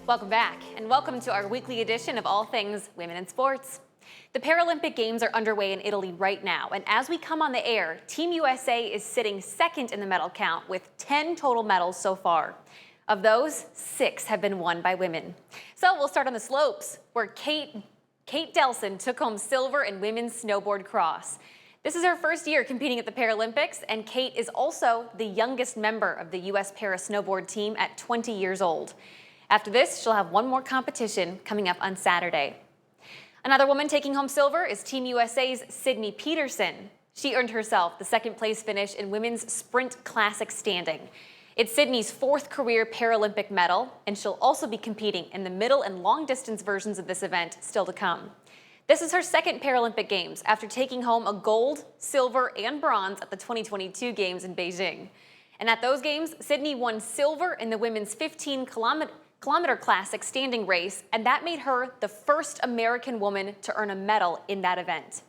Welcome back, and welcome to our weekly edition of All Things Women in Sports. The Paralympic Games are underway in Italy right now, and as we come on the air, Team USA is sitting second in the medal count with 10 total medals so far. Of those, 6 have been won by women. So we'll start on the slopes, where Kate Delson took home silver in women's snowboard cross. This is her first year competing at the Paralympics, and Kate is also the youngest member of the U.S. para-snowboard team at 20 years old. After this, she'll have one more competition coming up on Saturday. Another woman taking home silver is Team USA's Sydney Peterson. She earned herself the second place finish in women's sprint classic standing. It's Sydney's 4th career Paralympic medal, and she'll also be competing in the middle and long distance versions of this event still to come. This is her second Paralympic Games after taking home a gold, silver, and bronze at the 2022 Games in Beijing. And at those games, Sydney won silver in the women's 15-kilometer classic standing race, and that made her the first American woman to earn a medal in that event.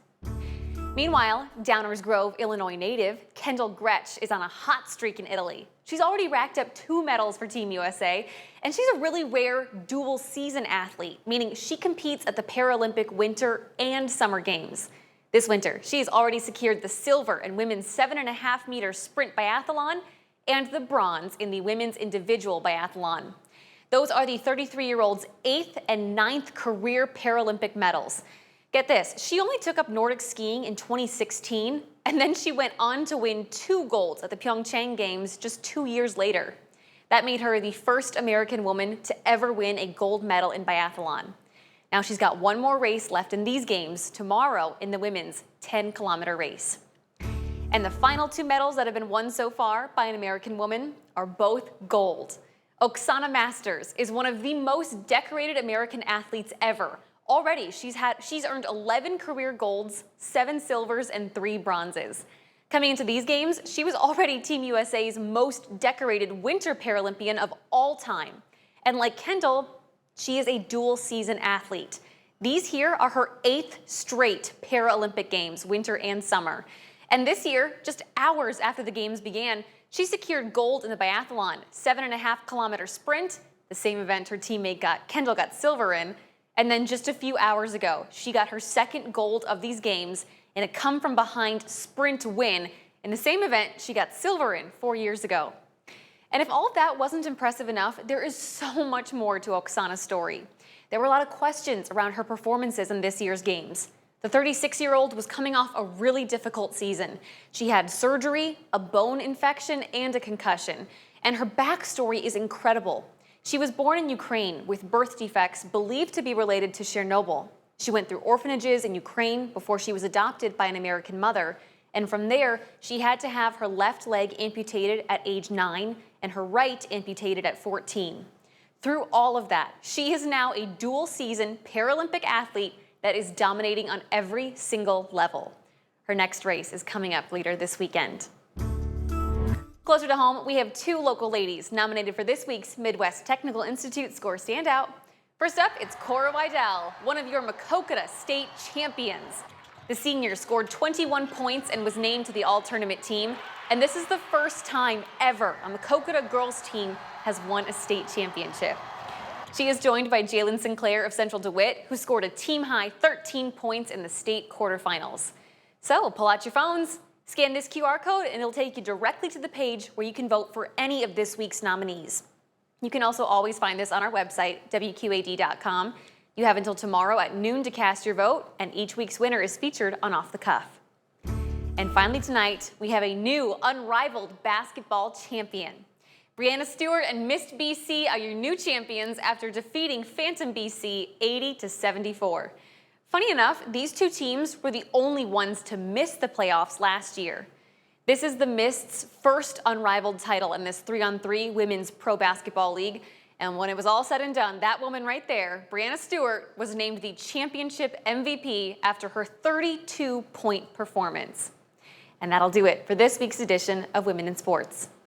Meanwhile, Downers Grove, Illinois native Kendall Gretsch is on a hot streak in Italy. She's already racked up 2 medals for Team USA, and she's a really rare dual-season athlete, meaning she competes at the Paralympic Winter and Summer Games. This winter, she has already secured the silver in women's 7.5-meter sprint biathlon and the bronze in the women's individual biathlon. Those are the 33-year-old's 8th and 9th career Paralympic medals. Get this, she only took up Nordic skiing in 2016, and then she went on to win 2 golds at the Pyeongchang Games just 2 years later. That made her the first American woman to ever win a gold medal in biathlon. Now she's got one more race left in these games tomorrow in the women's 10-kilometer race. And the final 2 medals that have been won so far by an American woman are both gold. Oksana Masters is one of the most decorated American athletes ever. Already, she's earned 11 career golds, 7 silvers, and 3 bronzes. Coming into these games, she was already Team USA's most decorated Winter Paralympian of all time. And like Kendall, she is a dual-season athlete. These here are her 8th straight Paralympic Games, winter and summer. And this year, just hours after the games began, she secured gold in the biathlon, 7.5-kilometer sprint, the same event her teammate Kendall got silver in. And then just a few hours ago, she got her second gold of these games in a come-from-behind sprint win in the same event she got silver in 4 years ago. And if all of that wasn't impressive enough, there is so much more to Oksana's story. There were a lot of questions around her performances in this year's games. The 36-year-old was coming off a really difficult season. She had surgery, a bone infection, and a concussion. And her backstory is incredible. She was born in Ukraine with birth defects believed to be related to Chernobyl. She went through orphanages in Ukraine before she was adopted by an American mother. And from there, she had to have her left leg amputated at age 9 and her right amputated at 14. Through all of that, she is now a dual-season Paralympic athlete that is dominating on every single level. Her next race is coming up later this weekend. Closer to home, we have 2 local ladies nominated for this week's Midwest Technical Institute Score Standout. First up, it's Cora Weidel, one of your Maquoketa state champions. The senior scored 21 points and was named to the all-tournament team, and this is the first time ever a Maquoketa girls team has won a state championship. She is joined by Jalen Sinclair of Central DeWitt, who scored a team-high 13 points in the state quarterfinals. So pull out your phones, scan this QR code, and it'll take you directly to the page where you can vote for any of this week's nominees. You can also always find this on our website, WQAD.com. You have until tomorrow at noon to cast your vote, and each week's winner is featured on Off the Cuff. And finally tonight, we have a new unrivaled basketball champion. Brianna Stewart and Mist BC are your new champions after defeating Phantom BC 80-74. Funny enough, these 2 teams were the only ones to miss the playoffs last year. This is the Mist's first unrivaled title in this 3-on-3 women's pro basketball league. And when it was all said and done, that woman right there, Brianna Stewart, was named the championship MVP after her 32-point performance. And that'll do it for this week's edition of Women in Sports.